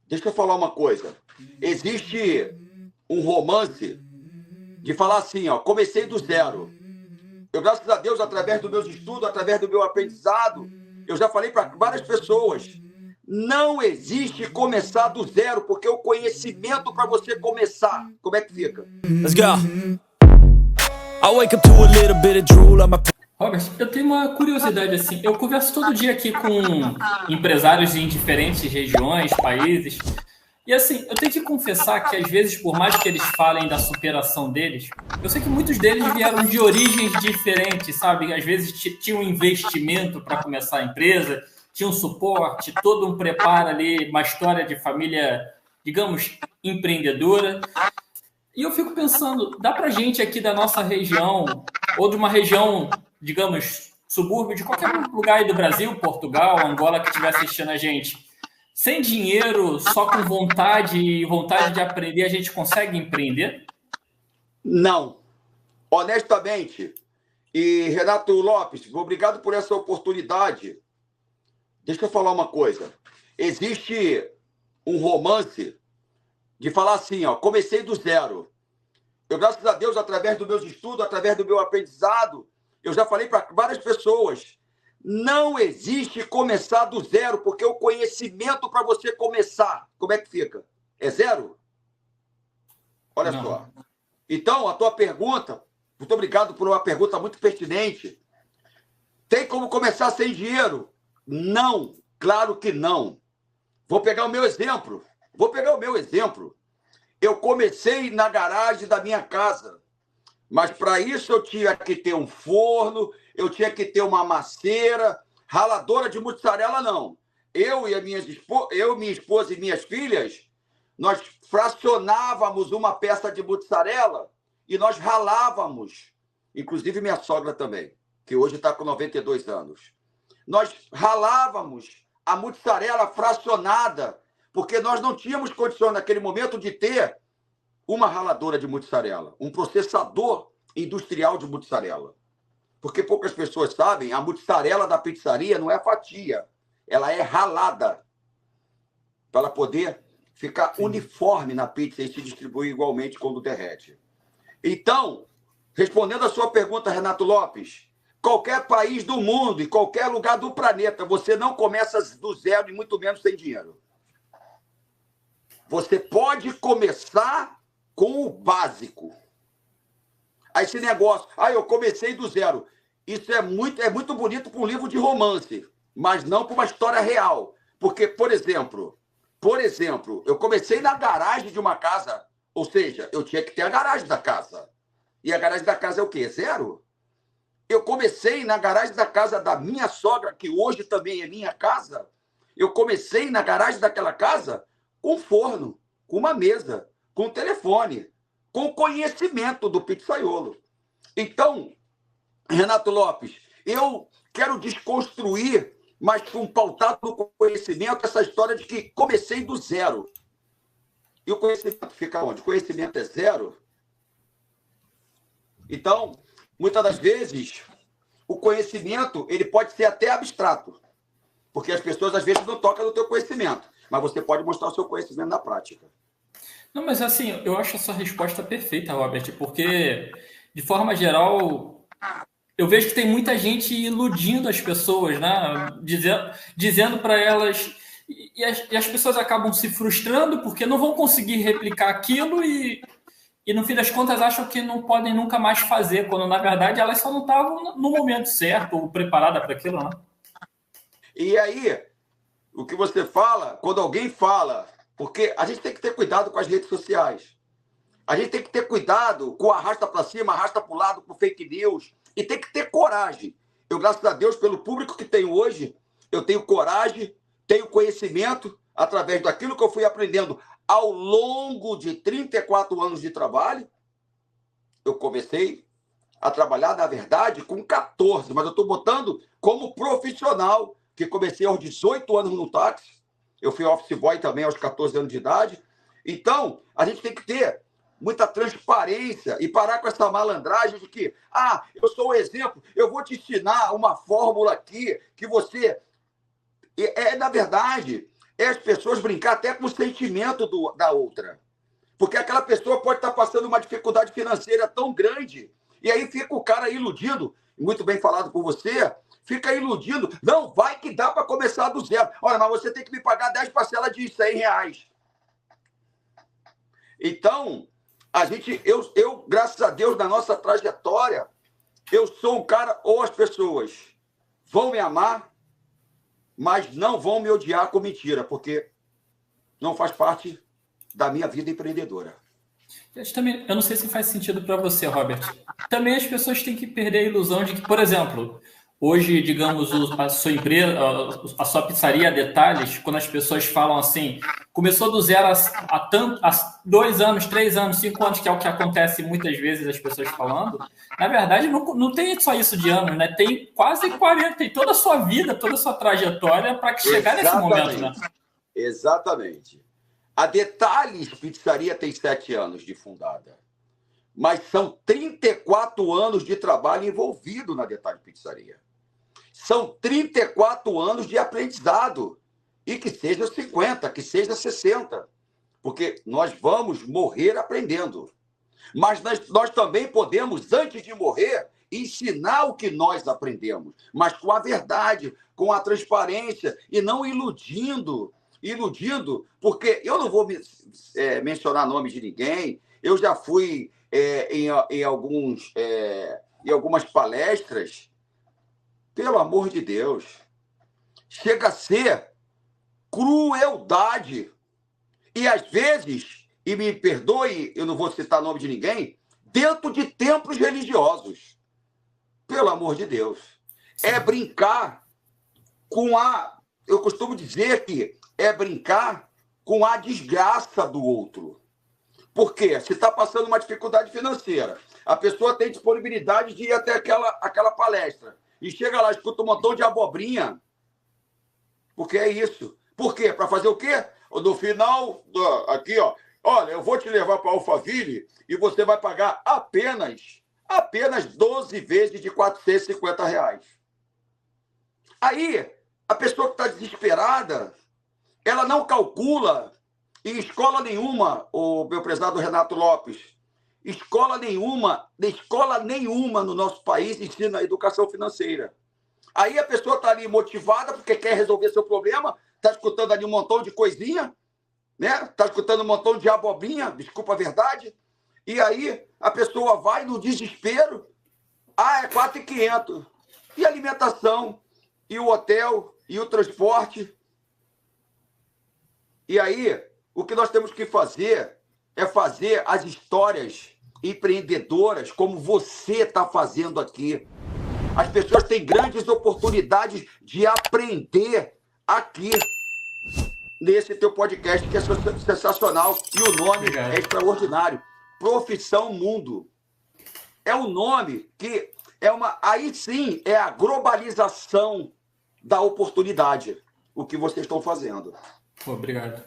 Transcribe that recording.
Deixa eu falar uma coisa. Existe um romance de falar assim, ó, comecei do zero. Eu, graças a Deus, através dos meus estudos, através do meu aprendizado, eu já falei para várias pessoas, não existe começar do zero, porque o conhecimento para você começar, como é que fica? Let's go. I wake up to a little bit of drool on my. Robert, eu tenho uma curiosidade assim. Eu converso todo dia aqui com empresários em diferentes regiões, países. E assim, eu tenho que confessar que às vezes, por mais que eles falem da superação deles, eu sei que muitos deles vieram de origens diferentes, sabe? Às vezes tinham um investimento para começar a empresa, tinha um suporte, todo um preparo ali, uma história de família, digamos, empreendedora. E eu fico pensando, dá pra gente aqui da nossa região, ou de uma região, digamos, subúrbio de qualquer lugar aí do Brasil, Portugal, Angola, que estiver assistindo a gente, sem dinheiro, só com vontade e vontade de aprender, a gente consegue empreender? Não. Honestamente. E, Renato Lopes, obrigado por essa oportunidade. Deixa eu falar uma coisa. Existe um romance de falar assim, ó, comecei do zero. Eu, graças a Deus, através dos meus estudos, através do meu aprendizado, eu já falei para várias pessoas, não existe começar do zero, porque o conhecimento para você começar, como é que fica? É zero? Olha Não. só. Então, a tua pergunta, muito obrigado por uma pergunta muito pertinente. Tem como começar sem dinheiro? Não, claro que não. Vou pegar o meu exemplo. Eu comecei na garagem da minha casa, mas para isso eu tinha que ter um forno, eu tinha que ter uma maceira, raladora de mussarela não. Minha esposa e minhas filhas, nós fracionávamos uma peça de mussarela e nós ralávamos, inclusive minha sogra também, que hoje está com 92 anos. Nós ralávamos a mussarela fracionada, porque nós não tínhamos condições naquele momento de ter uma raladora de mussarela, um processador industrial de mussarela. Porque poucas pessoas sabem, a mussarela da pizzaria não é fatia, ela é ralada, para ela poder ficar uniforme na pizza e se distribuir igualmente quando derrete. Então, respondendo a sua pergunta, Renato Lopes, qualquer país do mundo e qualquer lugar do planeta, você não começa do zero e muito menos sem dinheiro. Você pode começar com o básico. Aí esse negócio, eu comecei do zero. Isso é muito bonito para um livro de romance, mas não para uma história real. Porque, por exemplo, eu comecei na garagem de uma casa, ou seja, eu tinha que ter a garagem da casa. E a garagem da casa é o quê? Zero? Eu comecei na garagem da casa da minha sogra, que hoje também é minha casa. Eu comecei na garagem daquela casa com forno, com uma mesa, com telefone, com conhecimento do pizzaiolo. Então, Renato Lopes, eu quero desconstruir, mas com pautado no conhecimento, essa história de que comecei do zero. E o conhecimento fica onde? O conhecimento é zero. Então, muitas das vezes, o conhecimento ele pode ser até abstrato, porque as pessoas às vezes não tocam no teu conhecimento, mas você pode mostrar o seu conhecimento na prática. Não, mas assim, eu acho essa resposta perfeita, Robert, porque, de forma geral, eu vejo que tem muita gente iludindo as pessoas, né? Dizendo para elas. E as pessoas acabam se frustrando porque não vão conseguir replicar aquilo e, no fim das contas, acham que não podem nunca mais fazer, quando, na verdade, elas só não estavam no momento certo ou preparada para aquilo, né? E aí, o que você fala, quando alguém fala, porque a gente tem que ter cuidado com as redes sociais. A gente tem que ter cuidado com o arrasta para cima, arrasta para o lado, com fake news. E tem que ter coragem. Eu, graças a Deus, pelo público que tenho hoje, eu tenho coragem, tenho conhecimento, através daquilo que eu fui aprendendo ao longo de 34 anos de trabalho. Eu comecei a trabalhar, na verdade, com 14, mas eu estou botando como profissional, que comecei aos 18 anos no táxi. Eu fui office boy também aos 14 anos de idade. Então, a gente tem que ter muita transparência e parar com essa malandragem de que, eu sou o exemplo, eu vou te ensinar uma fórmula aqui que você... na verdade, é as pessoas brincar até com o sentimento da outra. Porque aquela pessoa pode estar passando uma dificuldade financeira tão grande, e aí fica o cara iludido, muito bem falado por você, fica iludido. Não, vai que dá para começar do zero. Olha, mas você tem que me pagar 10 parcelas de R$100. Então, eu, graças a Deus, na nossa trajetória, eu sou um cara, ou as pessoas vão me amar, mas não vão me odiar com mentira, porque não faz parte da minha vida empreendedora. Eu não sei se faz sentido para você, Robert. Também as pessoas têm que perder a ilusão de que, por exemplo, hoje, digamos, a sua empresa, a sua pizzaria Detalhes, quando as pessoas falam assim, começou do zero há 2 anos, 3 anos, 5 anos, que é o que acontece muitas vezes as pessoas falando, na verdade, não tem só isso de anos, né? Tem quase 40, tem toda a sua vida, toda a sua trajetória para chegar nesse momento, né? Exatamente. A Detalhes Pizzaria tem 7 anos de fundada, mas são 34 anos de trabalho envolvido na Detalhes Pizzaria. São 34 anos de aprendizado, e que seja 50, que seja 60, porque nós vamos morrer aprendendo. Mas nós também podemos, antes de morrer, ensinar o que nós aprendemos, mas com a verdade, com a transparência, e não iludindo, porque eu não vou mencionar nome de ninguém. Eu já fui em algumas palestras, pelo amor de Deus, chega a ser crueldade. E às vezes, e me perdoe, eu não vou citar nome de ninguém, dentro de templos religiosos. Pelo amor de Deus. É brincar com eu costumo dizer que é brincar com a desgraça do outro. Por quê? Se está passando uma dificuldade financeira, a pessoa tem disponibilidade de ir até aquela palestra, e chega lá, escuta um montão de abobrinha, porque é isso. Por quê? Para fazer o quê? No final, aqui, ó, olha, eu vou te levar para Alphaville e você vai pagar apenas 12 vezes de R$450. Aí, a pessoa que está desesperada, ela não calcula, em escola nenhuma, o meu prezado Renato Lopes, escola nenhuma no nosso país ensina educação financeira. Aí a pessoa está ali motivada porque quer resolver seu problema, está escutando ali um montão de coisinha, né? Está escutando um montão de abobrinha, desculpa a verdade, e aí a pessoa vai no desespero, é R$4.500. E a alimentação, e o hotel, e o transporte. E aí, o que nós temos que fazer é fazer as histórias empreendedoras como você está fazendo aqui. As pessoas têm grandes oportunidades de aprender aqui, nesse teu podcast, que é sensacional, e o nome é extraordinário. Profissão Mundo. É um nome que aí sim é a globalização da oportunidade, o que vocês estão fazendo. Obrigado.